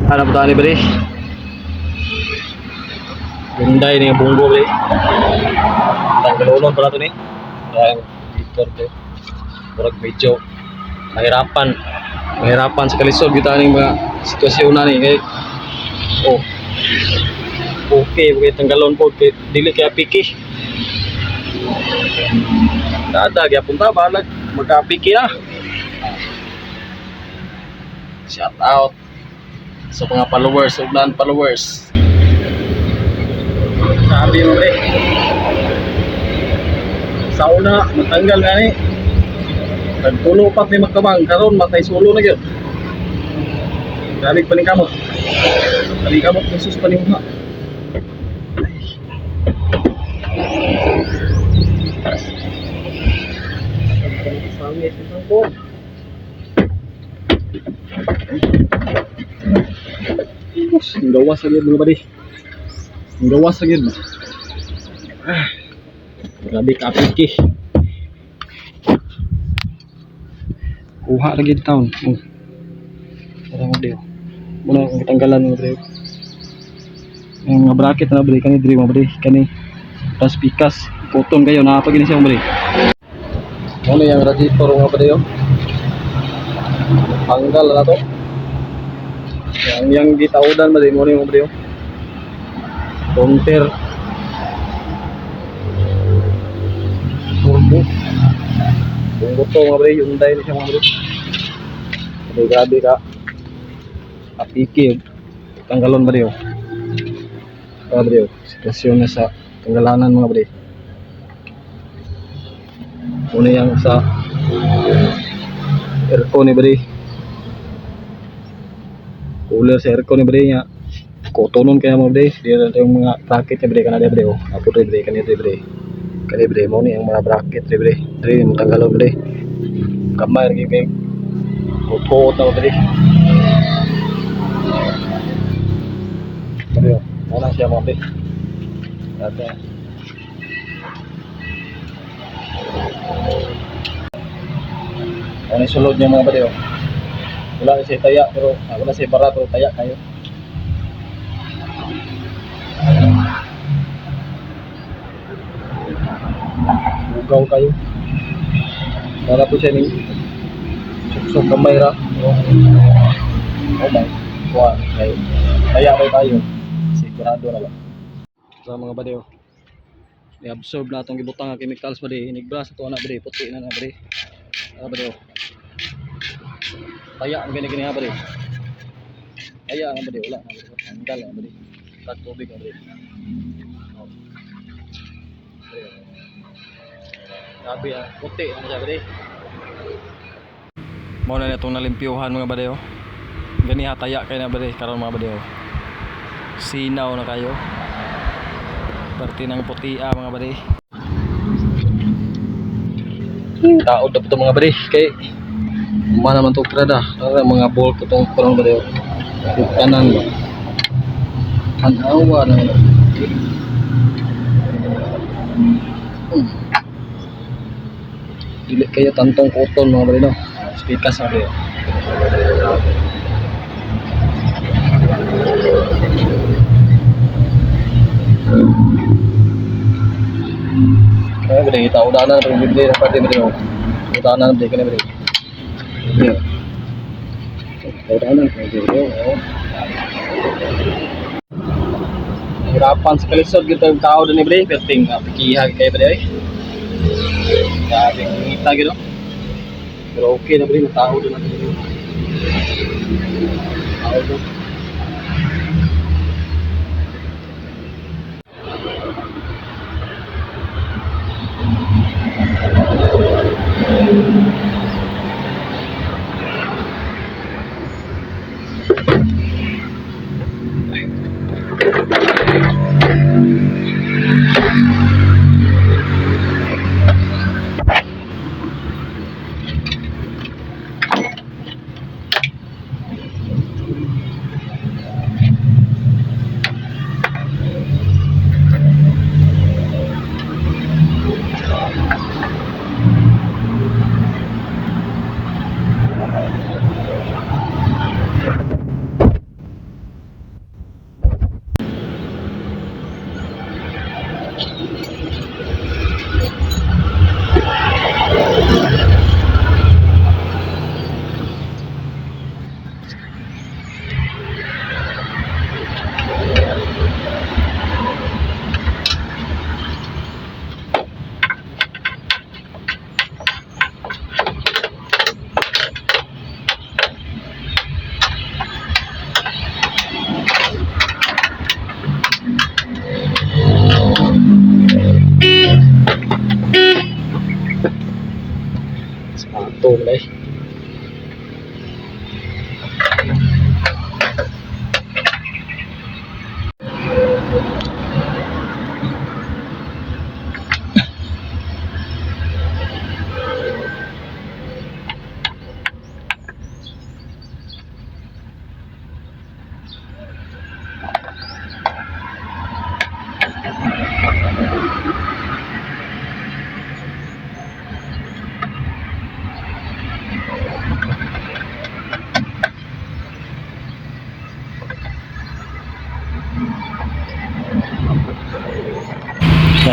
Ano po tayo bre? Hyundai ni bunggo bre. Tanggalulon pala to ni. Yang dito bre. Murag medyo mahirapan sa kalisod kita ning mga sitwasyon na ni kay oh. Okay, tanggalon po kay dili kay piki. Dada gyapon ta balag magka-piki na. Shout out sa mga followers o non-followers. Sabi mo bre, sa una matanggal nga ni nagtulo pa may magkabang karon matay solo na gyud. Galing paningkamot. Paningkamot Jesus paningha. Sangit isang ko. Ang gawas lagi mga buddy. Ang gawas lagi. Grabe ka piki. Kuha lagi taon. Parang mo dio. Muna ang tanggalan mo dio. Yung mga bracket na bali kani diri mo bali kani tas pikas cotton kayo na pag ini siya bali. Ano yang radiator nga ba dio? Tanggal na to. Yang ditaudan ba din mo yung bro? Counter turbo. Kung gusto mga bro, Hyundai na siya mga bro. Grabe ka. Apiki. Tanggalon ba rin? Mga bro, sitwasyon na sa tanggalanan mga bro. Una yang sa aircon ni bro. Cooler sa aircon ni bre nya kotonon kaya mo bre dia yung mga bracket ni bre kana dia bre apo bre kani bre mo ni ang mga bracket ni bre mo tanggalon bre kamay lagi kay kotot na bre mana siya mo bre ate ano sulod niya mga bre wala na siya taya pero wala siya bara pero taya kayo. Bugaw kayo. Para po siya ning suksok kamay ra. Oh my. Kuha kayo. Taya kayo tayo. Sigurado na ba. Sa mga badeo. I-absorb na itong gibutang nga chemicals bade. Inigbras ito na bade. Puti na bade. Badeo. Taya ang gini-gini ha bali. Taya ang bali wala na bali. Tanggal ang bali. Tag tubig ang bali. Sabi ah, puti ang siya bali. Mo na itong nalimpyuhan mga bali oh. Gani ha taya kay na bali karon mga bali oh. Sinaw na kayo. Parte ng puti mga bali. Taod na ito mga bali kay mana man to prada para mga bolt itong kurang ba daw kanan ba kanawa na dili kayo tantong cotton mga bali no spikas na kayo bali kita udanan pero bibili na pati bali udanan bali kani bali yeah. Hirapan sa kalisod gitu yung tao doon ni bre perting pikihag kayo bre sabi ngita gitu pero okay na bre yung tao doon natin tao doon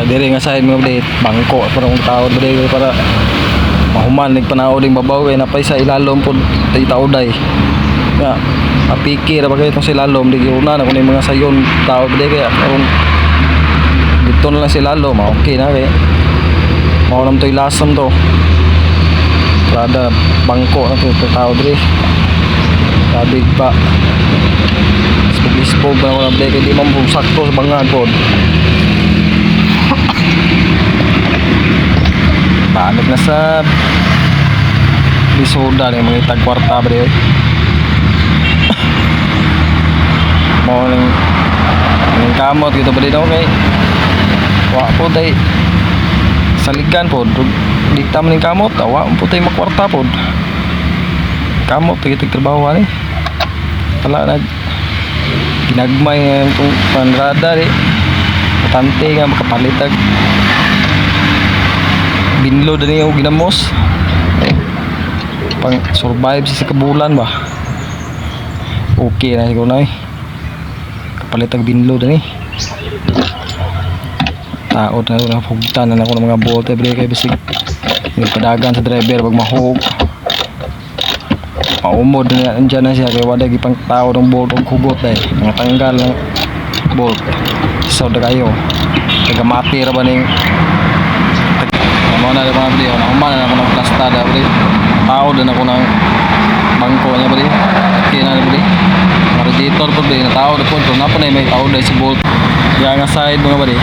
diri nga side mga bade bangko para ng tao bade para mahuman nagpanaw ding babaw kay napay sa ilalom pud tauday nga apiki ra bagay itong silalom di una na kun mga sayon tao bade kay karon dito na lang silalom okay na kay mao nam to ilasom to kada bangko na to tao diri kabig pa spog ba wala bade kay di man sakto sa bangag pod balik na sa bisoda ng mga itag kwarta ba rin mo ng kamot gitu ba rin okay wa po day saligan po dikta mo ng kamot wa po tayo makwarta po kamot tayo trabaho ni pala na ginagmay itong panrada rin patante nga makapalitag binlo din yung ginamos pang survive sa kabulan ba okay na siguro na kapalitag binlo din taot na lang pugtan na ako ng mga bolt every kay bisig yung padagan sa driver pag mahug maumod na andyan na siya kaya wala gipang tao ng bolt o kugot mga tanggal ng bolt so da kayo tagamati ra ba ning mo na mga bali na humana na ako ng plastada bali tao din ako ng bangko niya bali kina na bali radiator po bali na tao na po na po na may tao dahil si bolt kaya nga side mga bali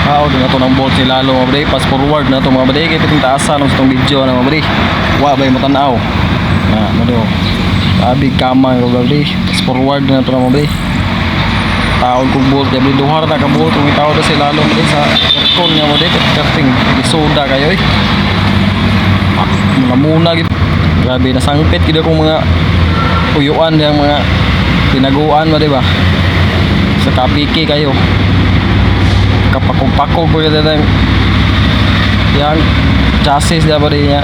tao din ito ng bolt si lalo mga bali pass forward na ito mga bali kaya piting taasan ng itong video na mga bali wa ba yung matanaw na mado abig kamang mga bali pass forward na ito mga bali tao kong bolt kaya bali duhar na ka bolt kung tao na si lalo bali sa aircon nga mo dito karting isoda kayo mga muna gitu grabe nasangpit gitu kung mga uyuan yang mga pinaguan mo diba sa kapiki kayo kapakog-pakog ko kita yang chassis diba rin niya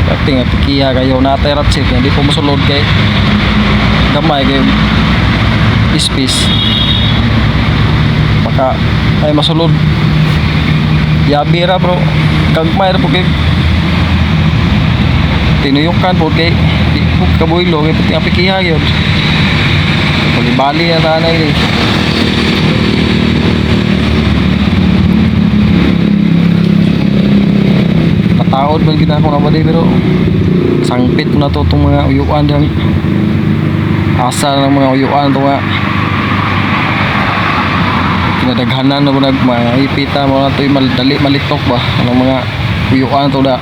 karting pikiya kayo naterat chip hindi po masulod kay gamay kayo space maka ay masulod yabira bro kagmay ra po kay tinuyukan po kay di po kabuilo kay pati apikiha gyud bali na tanay ni mataod man gid ako na ba pero sangpit na to tong mga uyuan dang asa ng mga uyuan to nga kinadaghanan na mo nagmaipita mo na ito yung malitok ba ng mga uyuan to da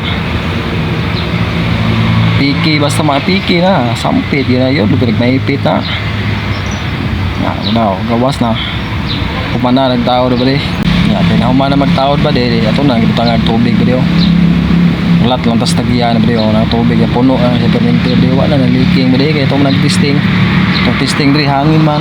piki basta mga piki na sampit yun na yun nagmaipit na daw gawas na kumana nagtaod ba di pinahuma na magtaod ba di ito na nagtangag tubig ba di ulat lang tas tagiyan ba di ng tubig puno sa perminter di wala na leaking ba di kaya ito nag-testing itong testing di hangin man